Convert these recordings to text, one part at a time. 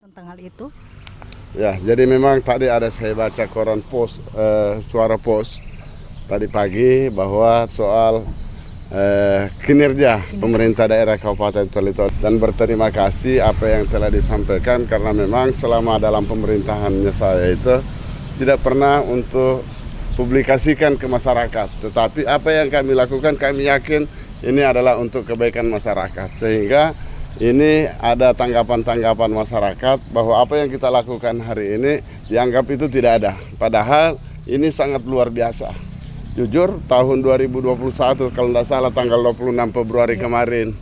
Tentang hal itu? Ya, jadi memang tadi ada saya baca koran pos, suara pos tadi pagi bahwa soal kinerja pemerintah daerah Kabupaten Toli-Toli, dan berterima kasih apa yang telah disampaikan karena memang selama dalam pemerintahannya saya itu tidak pernah untuk publikasikan ke masyarakat, tetapi apa yang kami lakukan kami yakin ini adalah untuk kebaikan masyarakat, sehingga ini ada tanggapan-tanggapan masyarakat bahwa apa yang kita lakukan hari ini dianggap itu tidak ada. Padahal ini sangat luar biasa. Jujur tahun 2021 kalau tidak salah tanggal 26 Februari kemarin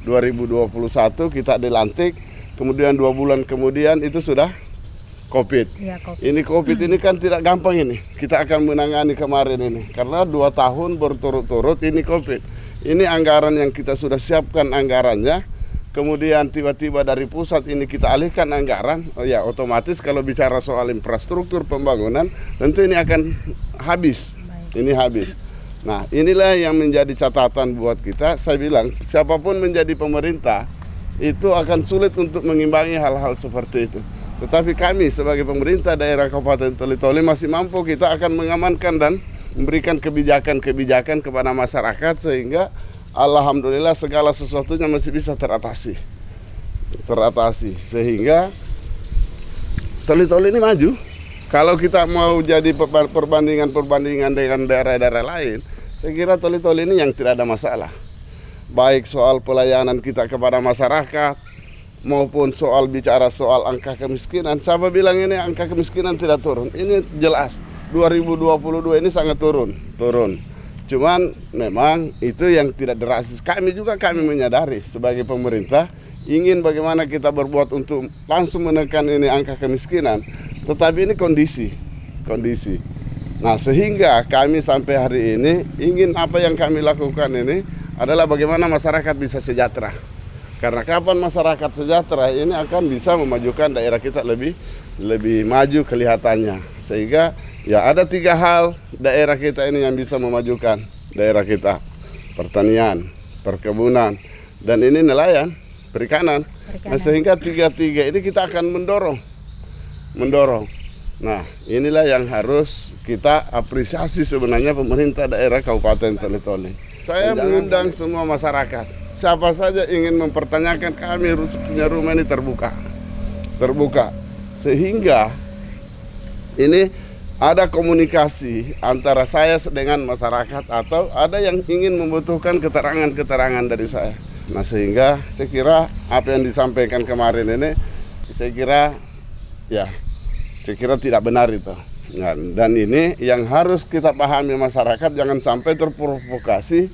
2021 kita dilantik, kemudian 2 bulan kemudian itu sudah COVID. Ya, COVID. Ini COVID ini kan tidak gampang ini. Kita akan menangani kemarin ini karena 2 tahun berturut-turut ini COVID. Ini anggaran yang kita sudah siapkan anggarannya. Kemudian tiba-tiba dari pusat ini kita alihkan anggaran, ya otomatis kalau bicara soal infrastruktur pembangunan tentu ini akan habis, ini habis. Nah inilah yang menjadi catatan buat kita, saya bilang siapapun menjadi pemerintah itu akan sulit untuk mengimbangi hal-hal seperti itu. Tetapi kami sebagai pemerintah daerah Kabupaten Toli-Toli masih mampu, kita akan mengamankan dan memberikan kebijakan-kebijakan kepada masyarakat sehingga alhamdulillah segala sesuatunya masih bisa teratasi sehingga Toli-Toli ini maju. Kalau kita mau jadi perbandingan dengan daerah-daerah lain, saya kira Toli-Toli ini yang tidak ada masalah, baik soal pelayanan kita kepada masyarakat maupun soal bicara soal angka kemiskinan. Siapa bilang ini angka kemiskinan tidak turun? Ini jelas 2022 ini sangat turun. Cuman memang itu yang tidak drastis. Kami menyadari sebagai pemerintah ingin bagaimana kita berbuat untuk langsung menekan ini angka kemiskinan. Tetapi ini kondisi. Nah sehingga kami sampai hari ini ingin apa yang kami lakukan ini adalah bagaimana masyarakat bisa sejahtera. Karena kapan masyarakat sejahtera ini akan bisa memajukan daerah kita lebih maju kelihatannya. Sehingga ya ada 3 hal daerah kita ini yang bisa memajukan daerah kita. Pertanian, perkebunan, dan ini nelayan, perikanan. Nah, sehingga 3 ini kita akan mendorong. Nah inilah yang harus kita apresiasi sebenarnya pemerintah daerah Kabupaten Toli-Toli. Saya mengundang semua masyarakat. Siapa saja ingin mempertanyakan, kami punya rumah ini terbuka. Sehingga ini ada komunikasi antara saya dengan masyarakat atau ada yang ingin membutuhkan keterangan dari saya. Nah sehingga saya kira apa yang disampaikan kemarin ini saya kira tidak benar itu. Nah, dan ini yang harus kita pahami masyarakat, jangan sampai terprovokasi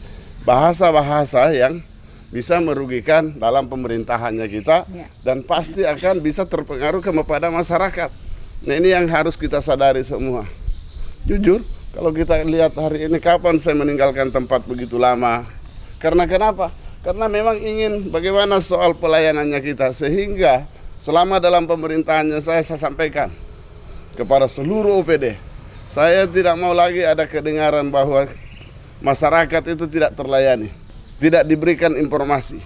bahasa-bahasa yang bisa merugikan dalam pemerintahannya kita dan pasti akan bisa terpengaruh kepada masyarakat. Nah ini yang harus kita sadari semua. Jujur, kalau kita lihat hari ini kapan saya meninggalkan tempat begitu lama. Karena kenapa? Karena memang ingin bagaimana soal pelayanannya kita. Sehingga selama dalam pemerintahannya saya sampaikan kepada seluruh OPD. Saya tidak mau lagi ada kedengaran bahwa masyarakat itu tidak terlayani, tidak diberikan informasi.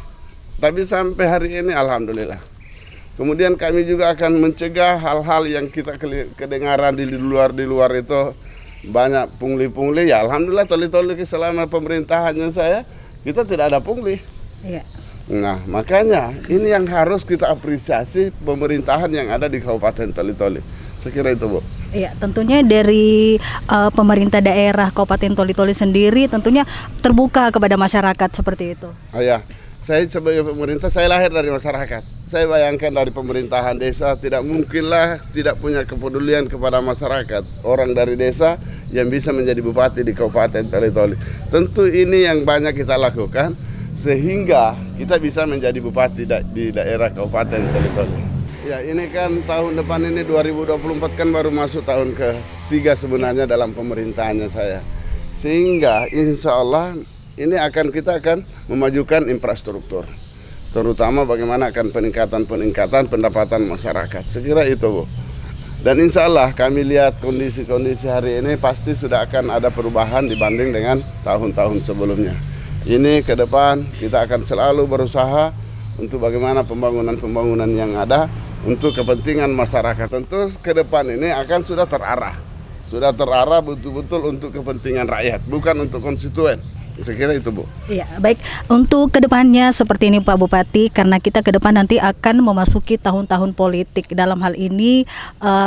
Tapi sampai hari ini alhamdulillah. Kemudian kami juga akan mencegah hal-hal yang kita kedengaran di luar itu banyak pungli-pungli. Ya alhamdulillah Toli-Toli selama pemerintahannya saya kita tidak ada pungli. Iya. Nah makanya ini yang harus kita apresiasi pemerintahan yang ada di Kabupaten Toli-Toli. Saya kira itu, Bu. Iya, tentunya dari pemerintah daerah Kabupaten Toli-Toli sendiri tentunya terbuka kepada masyarakat seperti itu. Ya, saya sebagai pemerintah, saya lahir dari masyarakat. Saya bayangkan dari pemerintahan desa tidak mungkinlah tidak punya kepedulian kepada masyarakat. Orang dari desa yang bisa menjadi bupati di Kabupaten Toli-Toli. Tentu ini yang banyak kita lakukan sehingga kita bisa menjadi bupati di daerah Kabupaten Toli-Toli. Ya ini kan tahun depan ini 2024 kan baru masuk tahun ke-3 sebenarnya dalam pemerintahannya saya. Sehingga insya Allah ini kita akan memajukan infrastruktur. Terutama bagaimana akan peningkatan pendapatan masyarakat. Sekira itu, Bu. Dan insya Allah kami lihat kondisi hari ini pasti sudah akan ada perubahan dibanding dengan tahun-tahun sebelumnya. Ini ke depan kita akan selalu berusaha untuk bagaimana pembangunan yang ada untuk kepentingan masyarakat. Tentu ke depan ini akan sudah terarah betul-betul untuk kepentingan rakyat, bukan untuk konstituen. Saya kira itu, Bu. Iya, baik. Untuk kedepannya seperti ini Pak Bupati, karena kita ke depan nanti akan memasuki tahun-tahun politik. Dalam hal ini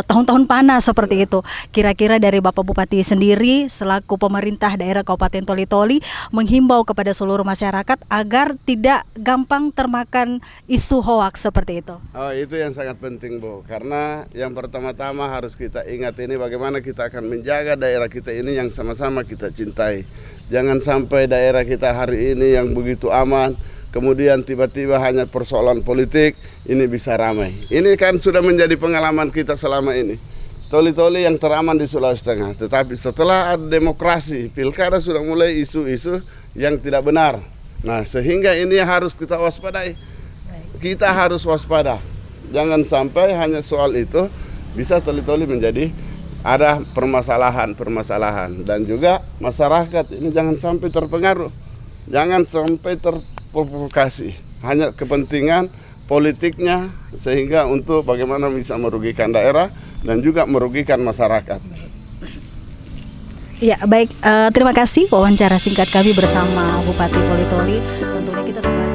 tahun-tahun panas seperti itu. Kira-kira dari Bapak Bupati sendiri selaku pemerintah daerah Kabupaten Toli-Toli menghimbau kepada seluruh masyarakat agar tidak gampang termakan isu hoaks seperti itu. Oh, itu yang sangat penting, Bu. Karena yang pertama-tama harus kita ingat ini bagaimana kita akan menjaga daerah kita ini yang sama-sama kita cintai. Jangan sampai daerah kita hari ini yang begitu aman, kemudian tiba-tiba hanya persoalan politik, ini bisa ramai. Ini kan sudah menjadi pengalaman kita selama ini. Toli-Toli yang teraman di Sulawesi Tengah. Tetapi setelah ada demokrasi, pilkada sudah mulai isu-isu yang tidak benar. Nah, sehingga ini harus kita waspadai. Kita harus waspada. Jangan sampai hanya soal itu bisa Toli-Toli menjadi ada permasalahan dan juga masyarakat ini jangan sampai terpengaruh, jangan sampai terprovokasi hanya kepentingan politiknya sehingga untuk bagaimana bisa merugikan daerah dan juga merugikan masyarakat. Ya, baik, terima kasih wawancara singkat kami bersama Bupati Toli-Toli. Tentunya kita sebagai